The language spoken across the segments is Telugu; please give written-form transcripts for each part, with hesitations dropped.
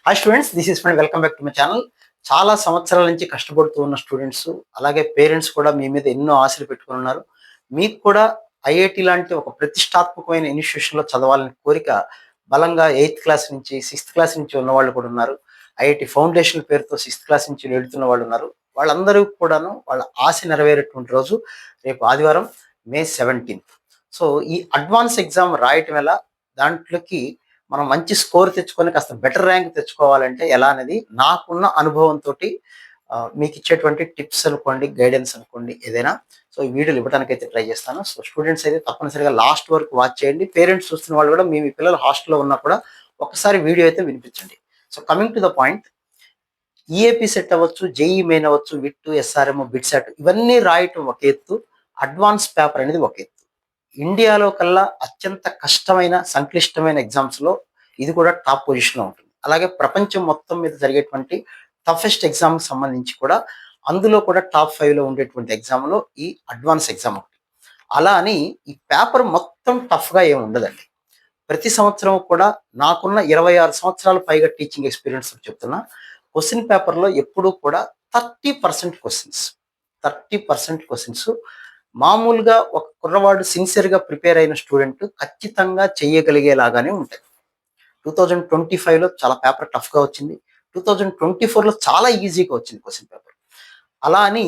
Hi students, this is friend. Welcome back to my channel. చాలా సంవత్సరాల నుంచి కష్టపడుతూ ఉన్న స్టూడెంట్స్, అలాగే పేరెంట్స్ కూడా మీ మీద ఎన్నో ఆశలు పెట్టుకొని ఉన్నారు. మీకు కూడా ఐఐటి లాంటి ఒక ప్రతిష్టాత్మకమైన ఇన్స్టిట్యూషన్‌లో చదవాలని కోరిక బలంగా ఎయిత్ క్లాస్ నుంచి, సిక్స్త్ క్లాస్ నుంచి ఉన్నవాళ్ళు కూడా ఉన్నారు. ఐఐటి ఫౌండేషన్ పేరుతో సిక్స్త్ క్లాస్ నుంచి వెళ్తున్న వాళ్ళు ఉన్నారు. వాళ్ళందరూ కూడాను వాళ్ళ ఆశ నెరవేరేటువంటి రోజు రేపు ఆదివారం మే 17. సో, ఈ అడ్వాన్స్ ఎగ్జామ్ రాయటం ఎలా? దాంట్లోకి మనం మంచి స్కోర్ తెచ్చుకొని కాస్త బెటర్ ర్యాంక్ తెచ్చుకోవాలంటే ఎలా అనేది నాకున్న అనుభవంతోటి మీకు ఇచ్చేటువంటి టిప్స్ అనుకోండి, గైడెన్స్ అనుకోండి, ఏదైనా. సో, ఈ వీడియోలు ఇవ్వడానికైతే ట్రై చేస్తాను. సో, స్టూడెంట్స్ అయితే తప్పనిసరిగా లాస్ట్ వరకు వాచ్ చేయండి. పేరెంట్స్ చూస్తున్న వాళ్ళు కూడా మీ పిల్లలు హాస్టల్‌లో ఉన్నా కూడా ఒకసారి వీడియో అయితే వినిపించండి. So, coming to the point, EAP set అవ్వచ్చు, జేఈ మెయిన్ అవ్వచ్చు, విట్, ఎస్ఆర్ఎం, బిట్సాట్ ఇవన్నీ రాయటం ఒక ఎత్తు, అడ్వాన్స్ పేపర్ అనేది ఒక ఎత్తు. ఇండియాలో కల్లా అత్యంత కష్టమైన, సంక్లిష్టమైన ఎగ్జామ్స్‌లో ఇది కూడా టాప్ పొజిషన్‌లో ఉంటుంది. అలాగే ప్రపంచం మొత్తం మీద జరిగేటువంటి టఫెస్ట్ ఎగ్జామ్‌కి సంబంధించి కూడా అందులో కూడా టాప్ 5లో ఉండేటువంటి ఎగ్జామ్‌లో ఈ అడ్వాన్స్ ఎగ్జామ్ ఒకటి. అలా అని ఈ పేపర్ మొత్తం టఫ్‌గా ఏమి ఉండదండి. ప్రతి సంవత్సరం కూడా నాకున్న 26 సంవత్సరాల పైగా టీచింగ్ ఎక్స్‌పీరియన్స్ చెప్తున్నా. క్వెషన్ పేపర్‌లో ఎప్పుడూ కూడా 30% క్వెషన్స్, 30% క్వెషన్స్ మామూలుగా ఒక కుర్రవాడు సిన్సియర్‌గా ప్రిపేర్ అయిన స్టూడెంట్ ఖచ్చితంగా చేయగలిగేలాగానే ఉంటాయి. 2025లో చాలా పేపర్ టఫ్‌గా వచ్చింది. 2024లో చాలా ఈజీగా వచ్చింది క్వెషన్ పేపర్. అలా అని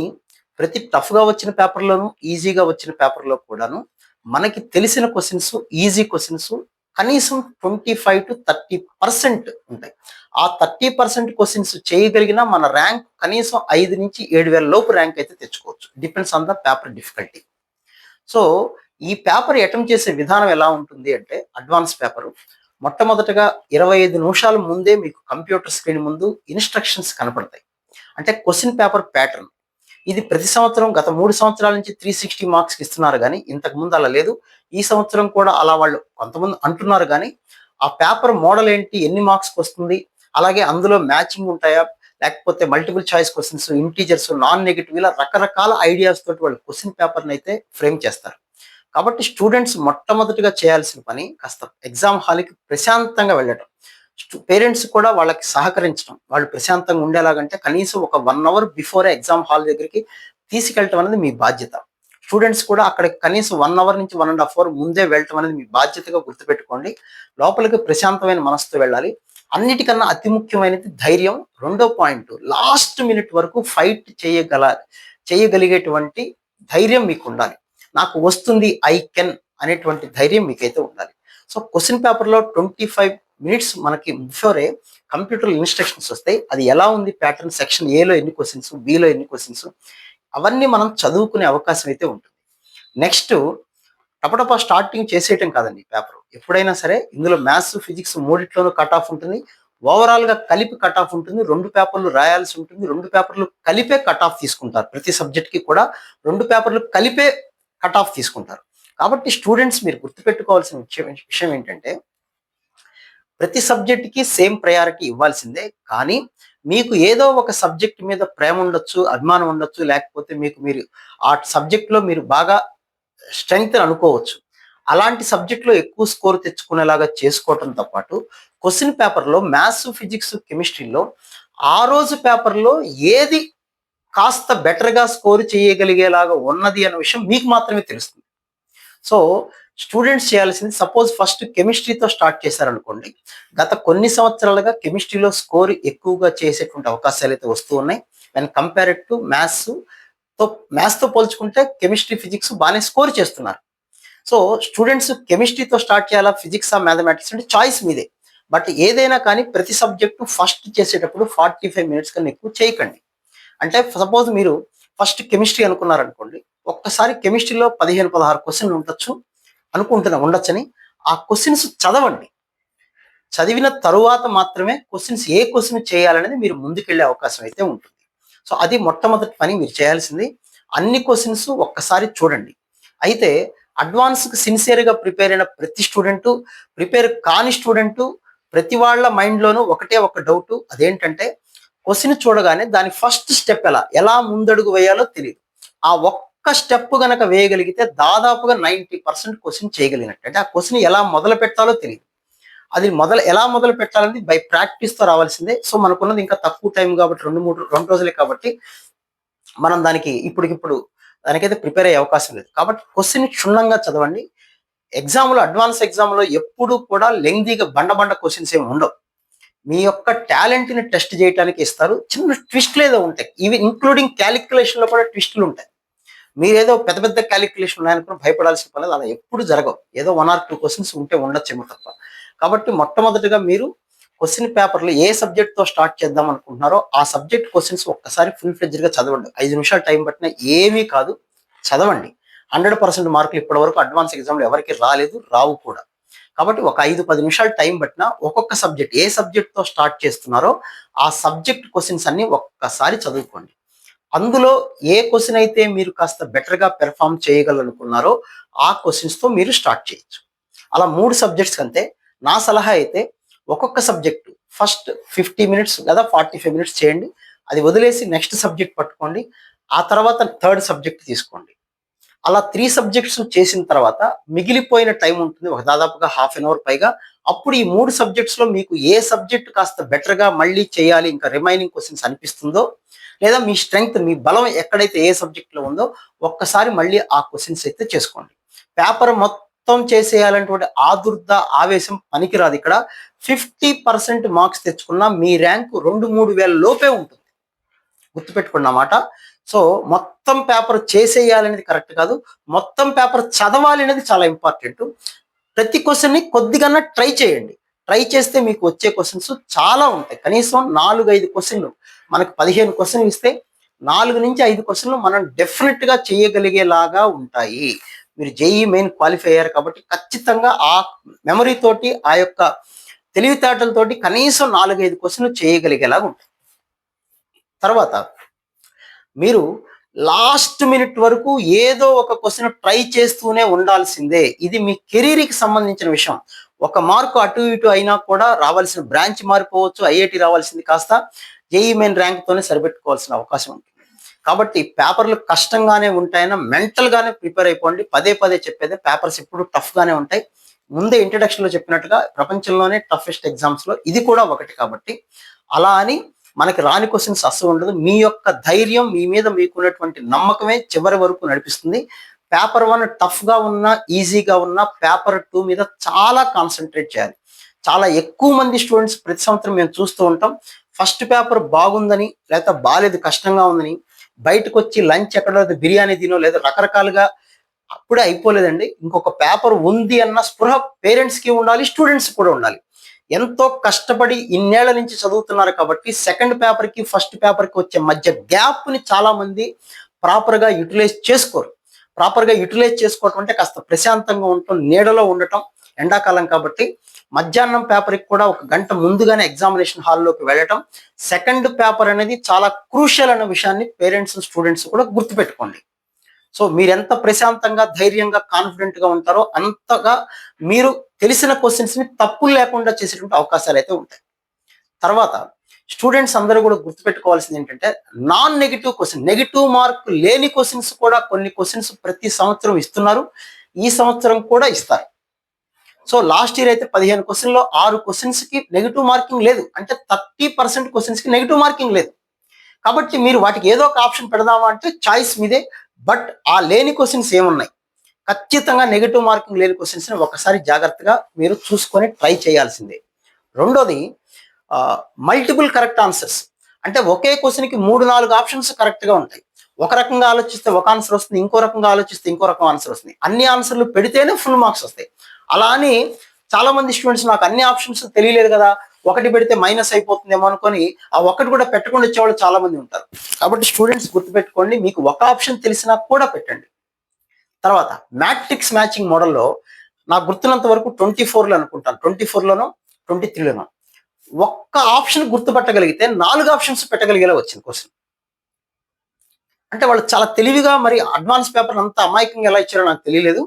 ప్రతి టఫ్‌గా వచ్చిన పేపర్‌లోను, ఈజీగా వచ్చిన పేపర్‌లో కూడాను మనకి తెలిసిన క్వెషన్స్, ఈజీ క్వెషన్స్ కనీసం 25-30% ఉంటాయి. ఆ 30% క్వెషన్స్ చేయగలిగినా మన ర్యాంక్ కనీసం 5,000-7,000 లోపు ర్యాంక్ అయితే తెచ్చుకోవచ్చు. Depends on the paper difficulty. So, ఈ పేపర్ అటెంప్ట్ చేసే విధానం ఎలా ఉంటుంది అంటే, అడ్వాన్స్ పేపరు మొట్టమొదటగా 25 నిమిషాల ముందే మీకు కంప్యూటర్ స్క్రీన్ ముందు ఇన్‌స్ట్రక్షన్స్ కనపడతాయి. అంటే క్వెషన్ పేపర్ ప్యాటర్న్. ఇది ప్రతి సంవత్సరం గత 3 సంవత్సరాల నుంచి 360 మార్క్స్‌కి ఇస్తున్నారు గానీ, ఇంతకుముందు అలా లేదు. ఈ సంవత్సరం కూడా అలా వాళ్ళు కొంతమంది అంటున్నారు గానీ, ఆ పేపర్ మోడల్ ఏంటి? ఎన్ని మార్క్స్‌కొస్తుంది? అలాగే అందులో మ్యాచింగ్ ఉంటాయా? లేకపోతే multiple choice questions, integers, non negative ఇలా రకరకాల ఐడియాస్ తోటి వాళ్ళు క్వెషన్ పేపర్‌నైతే ఫ్రేమ్ చేస్తారు. కాబట్టి స్టూడెంట్స్ మొట్టమొదటిగా చేయాల్సిన పని కాస్త ఎగ్జామ్ హాల్‌కి ప్రశాంతంగా వెళ్ళటం. పేరెంట్స్ కూడా వాళ్ళకి సహకరించడం. వాళ్ళు ప్రశాంతంగా ఉండేలాగంటే కనీసం ఒక 1 అవర్ బిఫోరే ఎగ్జామ్ హాల్ దగ్గరికి తీసుకెళ్ళటం అనేది మీ బాధ్యత. స్టూడెంట్స్ కూడా అక్కడికి కనీసం 1 అవర్ నుంచి 1 ½ అవర్ ముందే వెళ్ళటం అనేది మీ బాధ్యతగా గుర్తుపెట్టుకోండి. లోపలికి ప్రశాంతమైన మనసుతో వెళ్ళాలి. అన్నిటికన్నా అతి ముఖ్యమైనది ధైర్యం. రెండో పాయింట్, లాస్ట్ మినిట్ వరకు ఫైట్ చేయగలిగేటువంటి ధైర్యం మీకుండాలి. నాకు వస్తుంది, ఐ కెన్ అనేటువంటి ధైర్యం మీకైతే ఉండాలి. సో, క్వెషన్ పేపర్‌లో 25 మినిట్స్ మనకి బిఫోరే కంప్యూటర్ ఇన్‌స్ట్రక్షన్స్ వస్తాయి. అది ఎలా ఉంది ప్యాటర్న్, సెక్షన్ ఏలో ఎన్ని క్వెషన్స్, బిలో ఎన్ని క్వెషన్స్ అవన్నీ మనం చదువుకునే అవకాశం అయితే ఉంటుంది. నెక్స్ట్, టపటపా స్టార్టింగ్ చేసేయటం కాదండి పేపర్. ఎప్పుడైనా సరే ఇందులో మ్యాథ్స్, ఫిజిక్స్ మూడిట్లోనూ కట్ ఆఫ్ ఉంటుంది. ఓవరాల్‌గా కలిపి కట్ ఆఫ్ ఉంటుంది. 2 పేపర్‌లు రాయాల్సి ఉంటుంది. 2 పేపర్‌లు కలిపే కట్ ఆఫ్ తీసుకుంటారు. ప్రతి సబ్జెక్ట్‌కి కూడా 2 పేపర్‌లు కలిపే కట్ ఆఫ్ తీసుకుంటారు. కాబట్టి స్టూడెంట్స్ మీరు గుర్తుపెట్టుకోవాల్సిన విషయం ఏంటంటే, ప్రతి సబ్జెక్ట్‌కి సేమ్ ప్రయారిటీ ఇవ్వాల్సిందే. కానీ మీకు ఏదో ఒక సబ్జెక్ట్ మీద ప్రేమ ఉండొచ్చు, అభిమానం ఉండొచ్చు, లేకపోతే మీరు ఆ సబ్జెక్ట్‌లో మీరు బాగా స్ట్రెంగ్త్ అనుకోవచ్చు. అలాంటి సబ్జెక్ట్‌లో ఎక్కువ స్కోర్ తెచ్చుకునేలాగా చేసుకోవటంతో పాటు క్వెషన్ పేపర్‌లో మ్యాథ్స్, ఫిజిక్స్, కెమిస్ట్రీలో ఆ రోజు పేపర్‌లో ఏది కాస్త బెటర్‌గా స్కోర్ చేయగలిగేలాగా ఉన్నది అన్న విషయం మీకు మాత్రమే తెలుస్తుంది. సో, స్టూడెంట్స్ చేయాల్సింది, సపోజ్ ఫస్ట్ కెమిస్ట్రీతో స్టార్ట్ చేశారనుకోండి. గత కొన్ని సంవత్సరాలుగా కెమిస్ట్రీలో స్కోర్ ఎక్కువగా చేసేటువంటి అవకాశాలైతే వస్తూ ఉన్నాయి. వెన్ కంపేర్డ్ టు మ్యాథ్స్‌తో పోల్చుకుంటే కెమిస్ట్రీ, ఫిజిక్స్ బానే స్కోర్ చేస్తున్నారు. సో, స్టూడెంట్స్ కెమిస్ట్రీతో స్టార్ట్ చేయాలా, ఫిజిక్సా, మ్యాథమెటిక్స్ అంటే చాయిస్ మీదే. బట్ ఏదైనా కానీ ప్రతి సబ్జెక్టు ఫస్ట్ చేసేటప్పుడు 45 మినిట్స్ కన్నా ఎక్కువ చేయకండి. అంటే సపోజ్ మీరు ఫస్ట్ కెమిస్ట్రీ అనుకున్నారనుకోండి. ఒక్కసారి కెమిస్ట్రీలో 15, 16 క్వెషన్‌లు ఉండొచ్చని ఆ క్వెషన్స్ చదవండి. చదివిన తరువాత మాత్రమే ఏ క్వెషన్ చేయాలనేది మీరు ముందుకెళ్ళే అవకాశం అయితే ఉంటుంది. సో, అది మొట్టమొదటి పని మీరు చేయాల్సింది. అన్ని క్వెషన్స్ ఒక్కసారి చూడండి. అయితే అడ్వాన్స్‌కి సిన్సియర్‌గా ప్రిపేర్ అయిన ప్రతి స్టూడెంటు, ప్రిపేర్ కాని స్టూడెంటు, ప్రతి వాళ్ళ మైండ్‌లోనూ ఒకటే ఒక డౌటు. అదేంటంటే, క్వెషన్ చూడగానే దాని ఫస్ట్ స్టెప్ ఎలా ముందడుగు వేయాలో తెలీదు. ఆ ఒక్క స్టెప్ గనక వేయగలిగితే దాదాపుగా 90% క్వెషన్ చేయగలిగినట్టు. అంటే ఆ క్వెషన్ ఎలా మొదలుపెట్టాలో తెలీదు. అది ఎలా మొదలు పెట్టాలని బై ప్రాక్టీస్తో రావాల్సిందే. సో మనకున్నది ఇంకా తక్కువ టైం కాబట్టి 2 రోజులే కాబట్టి మనం దానికి ఇప్పటికిప్పుడు దానికైతే ప్రిపేర్ అయ్యే అవకాశం లేదు. కాబట్టి క్వశ్చన్ క్షుణ్ణంగా చదవండి. ఎగ్జామ్లో అడ్వాన్స్ ఎగ్జామ్లో ఎప్పుడు కూడా లెంగ్తీగా బండ క్వశ్చన్స్ ఏమి ఉండవు. మీ యొక్క టాలెంట్ని టెస్ట్ చేయడానికి ఇస్తారు. చిన్న ట్విస్ట్లు ఏదో ఉంటాయి. ఇవి ఇంక్లూడింగ్ క్యాలిక్యులేషన్లో కూడా ట్విస్టులు ఉంటాయి. మీరేదో పెద్ద పెద్ద క్యాలిక్యులేషన్ ఉన్నాయనుకుని భయపడాల్సిన పని లేదు. అలా ఎప్పుడు జరగవు. ఏదో 1 or 2 క్వశ్చన్స్ ఉంటే ఉండొచ్చేమో తప్ప. కాబట్టి మొట్టమొదటిగా మీరు క్వశ్చన్ పేపర్‌లో ఏ సబ్జెక్ట్‌తో స్టార్ట్ చేద్దాం అనుకుంటున్నారో ఆ సబ్జెక్ట్ క్వశ్చన్స్ ఒక్కసారి ఫుల్ ఫ్లెడ్జ్డ్‌గా చదవండి. 5 నిమిషాలు టైం పట్టినా ఏమీ కాదు. చదవండి. 100% మార్కులు ఇప్పటివరకు అడ్వాన్స్ ఎగ్జామ్‌లో ఎవరికీ రాలేదు, రావు కూడా. కాబట్టి ఒక 5-10 నిమిషాలు టైం పట్టినా ఒక్కొక్క సబ్జెక్ట్ ఏ సబ్జెక్ట్‌తో స్టార్ట్ చేస్తున్నారో ఆ సబ్జెక్ట్ క్వశ్చన్స్ అన్ని ఒక్కసారి చదువుకోండి. అందులో ఏ క్వశ్చన్ అయితే మీరు కాస్త బెటర్‌గా పెర్ఫార్మ్ చేయగలరనుకున్నారో ఆ క్వశ్చన్స్‌తో మీరు స్టార్ట్ చేయొచ్చు. అలా 3 సబ్జెక్ట్స్ కంటే నా సలహా అయితే ఒక్కొక్క సబ్జెక్ట్ ఫస్ట్ 50 మినిట్స్ లేదా 45 మినిట్స్ చేయండి. అది వదిలేసి నెక్స్ట్ సబ్జెక్ట్ పట్టుకోండి. ఆ తర్వాత థర్డ్ సబ్జెక్ట్ తీసుకోండి. అలా 3 సబ్జెక్ట్స్ చేసిన తర్వాత మిగిలిపోయిన టైం ఉంటుంది. ఒక దాదాపుగా హాఫ్ అన్ అవర్ పైగా. అప్పుడు ఈ 3 సబ్జెక్ట్స్‌లో మీకు ఏ సబ్జెక్ట్ కాస్త బెటర్‌గా మళ్ళీ చేయాలి ఇంకా రిమైనింగ్ క్వెషన్స్ అనిపిస్తుందో, లేదా మీ స్ట్రెంగ్త్ మీ బలం ఎక్కడైతే ఏ సబ్జెక్ట్‌లో ఉందో ఒక్కసారి మళ్ళీ ఆ క్వెషన్స్ అయితే చేసుకోండి. పేపర్ మొత్తం చేసేయాలనేటువంటి ఆదుర్ద, ఆవేశం పనికిరాదు ఇక్కడ. 50% మార్క్స్ తెచ్చుకున్నా మీ ర్యాంకు 2-3 వేల లోపే ఉంటుంది. గుర్తుపెట్టుకున్న మాట. సో మొత్తం పేపర్ చేసేయాలనేది కరెక్ట్ కాదు. మొత్తం పేపర్ చదవాలి అనేది చాలా ఇంపార్టెంట్. ప్రతి క్వశ్చన్ని కొద్దిగన్నా ట్రై చేయండి. ట్రై చేస్తే మీకు వచ్చే క్వశ్చన్స్ చాలా ఉంటాయి. కనీసం 4-5 క్వశ్చన్లు మనకు 15 క్వశ్చన్లు ఇస్తే 4-5 క్వశ్చన్లు మనం డెఫినెట్‌గా చేయగలిగేలాగా ఉంటాయి. మీరు జేఈఈ మెయిన్ క్వాలిఫై అయ్యారు కాబట్టి ఖచ్చితంగా ఆ మెమరీ తోటి ఆ యొక్క తెలివితేటలతోటి కనీసం 4-5 క్వశ్చన్లు చేయగలిగేలాగా ఉంటాయి. తర్వాత మీరు లాస్ట్ మినిట్ వరకు ఏదో ఒక క్వశ్చన్ ట్రై చేస్తూనే ఉండాల్సిందే. ఇది మీ కెరీర్‌కి సంబంధించిన విషయం. ఒక మార్కు అటు ఇటు అయినా కూడా రావాల్సిన బ్రాంచ్ మారిపోవచ్చు. ఐఐటీ రావాల్సింది కాస్త జేఈఈ మెయిన్ ర్యాంక్‌తోనే సరిపెట్టుకోవాల్సిన అవకాశం ఉంటుంది. కాబట్టి పేపర్‌లు కష్టంగానే ఉంటాయన్న మెంటల్‌గానే ప్రిపేర్ అయిపోండి. పదే చెప్పేదే పేపర్స్ ఎప్పుడు టఫ్‌గానే ఉంటాయి. ముందే ఇంట్రడక్షన్‌లో చెప్పినట్టుగా ప్రపంచంలోనే టఫెస్ట్ ఎగ్జామ్స్‌లో ఇది కూడా ఒకటి కాబట్టి అలా అని మనకి రాని క్వశ్చన్స్ అస్సలు ఉండదు. మీ యొక్క ధైర్యం, మీ మీద మీకున్నటువంటి నమ్మకమే చివరి వరకు నడిపిస్తుంది. పేపర్ 1 టఫ్‌గా ఉన్నా, ఈజీగా ఉన్నా పేపర్ 2 మీద చాలా కాన్సంట్రేట్ చేయాలి. చాలా ఎక్కువ మంది స్టూడెంట్స్ ప్రతి సంవత్సరం మేము చూస్తూ ఉంటాం. ఫస్ట్ పేపర్ బాగుందని, లేకపోతే బాలేదు కష్టంగా ఉందని బయటకొచ్చి లంచ్ ఎక్కడో బిర్యానీ తినో లేదా రకరకాలుగా అప్పుడే అయిపోలేదండి. ఇంకొక పేపర్ ఉంది అన్న స్పృహ పేరెంట్స్‌కి ఉండాలి, స్టూడెంట్స్‌కి కూడా ఉండాలి. ఎంతో కష్టపడి ఇన్నేళ్ల నుంచి చదువుతున్నారు కాబట్టి సెకండ్ పేపర్‌కి, ఫస్ట్ పేపర్‌కి వచ్చే మధ్య గ్యాప్‌ని చాలా మంది ప్రాపర్‌గా యుటిలైజ్ చేసుకోరు. ప్రాపర్‌గా యుటిలైజ్ చేసుకోవటం అంటే కాస్త ప్రశాంతంగా ఉండటం, నీడలో ఉండటం, ఎండాకాలం కాబట్టి మధ్యాహ్నం పేపర్‌కి కూడా ఒక గంట ముందుగానే ఎగ్జామినేషన్ హాల్‌లోకి వెళ్ళటం. సెకండ్ పేపర్ అనేది చాలా క్రూషియల్ అన్న విషయాన్ని పేరెంట్స్, స్టూడెంట్స్ కూడా గుర్తుపెట్టుకోండి. సో మీరెంత ప్రశాంతంగా, ధైర్యంగా, కాన్ఫిడెంట్‌గా ఉంటారో అంతగా మీరు తెలిసిన క్వెషన్స్‌ని తప్పులు లేకుండా చేసేటువంటి అవకాశాలు అయితే ఉంటాయి. తర్వాత స్టూడెంట్స్ అందరూ కూడా గుర్తుపెట్టుకోవాల్సింది ఏంటంటే non negative question, negative mark లేని క్వెషన్స్ కూడా కొన్ని క్వెషన్స్ ప్రతి సంవత్సరం ఇస్తున్నారు. ఈ సంవత్సరం కూడా ఇస్తారు. సో లాస్ట్ ఇయర్ అయితే 15 క్వెషన్‌లో 6 క్వెషన్స్‌కి నెగెటివ్ మార్కింగ్ లేదు. అంటే 30% క్వెషన్స్‌కి నెగెటివ్ మార్కింగ్ లేదు. కాబట్టి మీరు వాటికి ఏదో ఒక ఆప్షన్ పెడదామా అంటే చాయిస్ మీదే. బట్ ఆ లేని క్వెషన్స్ ఏమున్నాయి? ఖచ్చితంగా నెగెటివ్ మార్కింగ్ లేని క్వెషన్స్‌ని ఒకసారి జాగ్రత్తగా మీరు చూసుకొని ట్రై చేయాల్సిందే. రెండోది మల్టిపుల్ కరెక్ట్ ఆన్సర్స్. అంటే ఒకే క్వెషన్‌కి 3-4 ఆప్షన్స్ కరెక్ట్‌గా ఉంటాయి. ఒక రకంగా ఆలోచిస్తే ఒక ఆన్సర్ వస్తుంది. ఇంకో రకంగా ఆలోచిస్తే ఇంకో రకం ఆన్సర్ వస్తుంది. అన్ని ఆన్సర్‌లు పెడితేనే ఫుల్ మార్క్స్ వస్తాయి. అలా అని చాలా మంది స్టూడెంట్స్ నాకు అన్ని ఆప్షన్స్ తెలియలేదు కదా! ఒకటి పెడితే మైనస్ అయిపోతుందేమో అనుకోని ఆ ఒక్కటి కూడా పెట్టకుండా వచ్చేవాళ్ళు చాలా మంది ఉంటారు. కాబట్టి స్టూడెంట్స్ గుర్తుపెట్టుకోండి. మీకు ఒక ఆప్షన్ తెలిసినా కూడా పెట్టండి. తర్వాత మ్యాట్రిక్స్ మ్యాచింగ్ మోడల్‌లో నాకు గుర్తున్నంత వరకు 24లో అనుకుంటాను. 24లోనో, 23లోనో ఒక్క ఆప్షన్ గుర్తుపట్టగలిగితే 4 ఆప్షన్స్ పెట్టగలిగేలా వచ్చింది క్వెషన్. అంటే వాళ్ళు చాలా తెలివిగా మరి అడ్వాన్స్ పేపర్ అంత అమాయకంగా ఎలా ఇచ్చారో నాకు తెలియలేదు.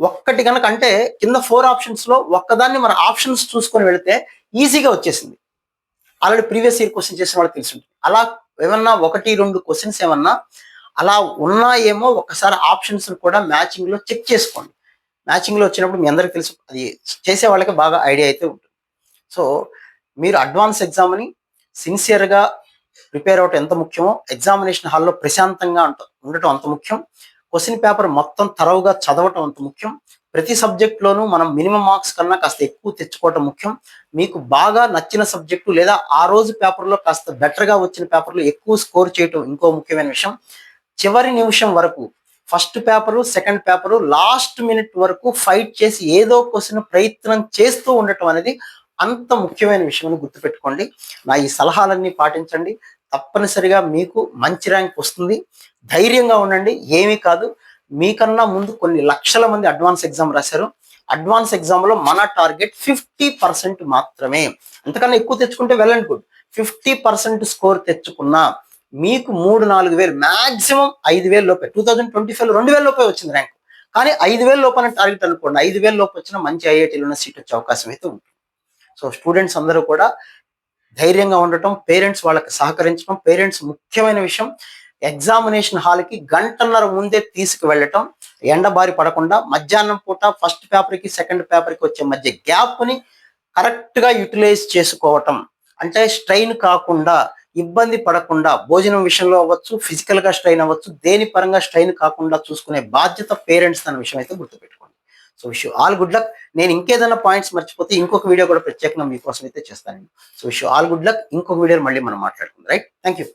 ఒక్కటి గనక అంటే కింద 4 ఆప్షన్స్‌లో ఒక్కదాన్ని మన ఆప్షన్స్ చూసుకొని వెళితే ఈజీగా వచ్చేసింది. ఆల్రెడీ ప్రీవియస్ ఇయర్ క్వెషన్ చేసిన వాళ్ళకి తెలిసుంటుంది. అలా ఏమన్నా 1, 2 క్వెషన్స్ ఏమన్నా అలా ఉన్నాయేమో ఒక్కసారి ఆప్షన్స్ కూడా మ్యాచింగ్‌లో చెక్ చేసుకోండి. మ్యాచింగ్‌లో వచ్చినప్పుడు మీ అందరికి తెలుసు అది చేసే వాళ్ళకి బాగా ఐడియా అయితే ఉంటుంది. సో మీరు అడ్వాన్స్ ఎగ్జామ్ని సిన్సియర్గా ప్రిపేర్ అవటం ఎంత ముఖ్యమో ఎగ్జామినేషన్ హాల్లో ప్రశాంతంగా ఉండటం అంత ముఖ్యం. క్వశ్చన్ పేపర్ మొత్తం తరవుగా చదవటం అంత ముఖ్యం. ప్రతి సబ్జెక్ట్లోనూ మనం మినిమం మార్క్స్ కన్నా కాస్త ఎక్కువ తెచ్చుకోవటం ముఖ్యం. మీకు బాగా నచ్చిన సబ్జెక్టు లేదా ఆ రోజు పేపర్లో కాస్త బెటర్గా వచ్చిన పేపర్లో ఎక్కువ స్కోర్ చేయటం ఇంకో ముఖ్యమైన విషయం. చివరి నిమిషం వరకు first paper, second paper, last minute వరకు ఫైట్ చేసి ఏదో క్వశ్చన్ ప్రయత్నం చేస్తూ ఉండటం అనేది అంత ముఖ్యమైన విషయం అని గుర్తుపెట్టుకోండి. నా ఈ సలహాలన్నీ పాటించండి, తప్పనిసరిగా మీకు మంచి ర్యాంక్ వస్తుంది. ధైర్యంగా ఉండండి, ఏమీ కాదు. మీకన్నా ముందు కొన్ని లక్షల మంది అడ్వాన్స్ ఎగ్జామ్ రాశారు. అడ్వాన్స్ ఎగ్జామ్లో మన టార్గెట్ 50% మాత్రమే. అంతకన్నా ఎక్కువ తెచ్చుకుంటే వెల్ అండ్ గుడ్. 50% స్కోర్ తెచ్చుకున్నా మీకు 3-4 వేలు, మాక్సిమం 5,000 లోపే. 2025లో 2,000 లోపే వచ్చింది ర్యాంక్. కానీ 5,000 లోపల టార్గెట్ అనుకోండి. 5,000 లోపు వచ్చిన మంచి ఐఐటీలో సీట్ వచ్చే అవకాశం అయితే ఉంటుంది. సో స్టూడెంట్స్ అందరూ కూడా ధైర్యంగా ఉండటం, పేరెంట్స్ వాళ్ళకి సహకరించడం. పేరెంట్స్ ముఖ్యమైన విషయం. ఎగ్జామినేషన్ హాల్కి గంటన్నర ముందే తీసుకువెళ్ళటం, ఎండబారి పడకుండా. మధ్యాహ్నం పూట ఫస్ట్ పేపర్కి సెకండ్ పేపర్కి వచ్చే మధ్య గ్యాప్ని కరెక్ట్గా యూటిలైజ్ చేసుకోవటం. అంటే స్ట్రెయిన్ కాకుండా, ఇబ్బంది పడకుండా, భోజనం విషయంలో అవ్వచ్చు, ఫిజికల్గా స్ట్రెయిన్ అవ్వచ్చు, దేని పరంగా స్ట్రెయిన్ కాకుండా చూసుకునే బాధ్యత పేరెంట్స్ అన్న విషయం అయితే గుర్తుపెట్టుకోండి. So wish you all good luck. నేను ఇంకేదైనా పాయింట్స్ మర్చిపోతే ఇంకొక వీడియో కూడా ప్రత్యేకంగా మీకోసం అయితే చేస్తాను. So wish you all good luck. ఇంకొక వీడియో మళ్ళీ మనం మాట్లాడుకుందాం. Right, thank you.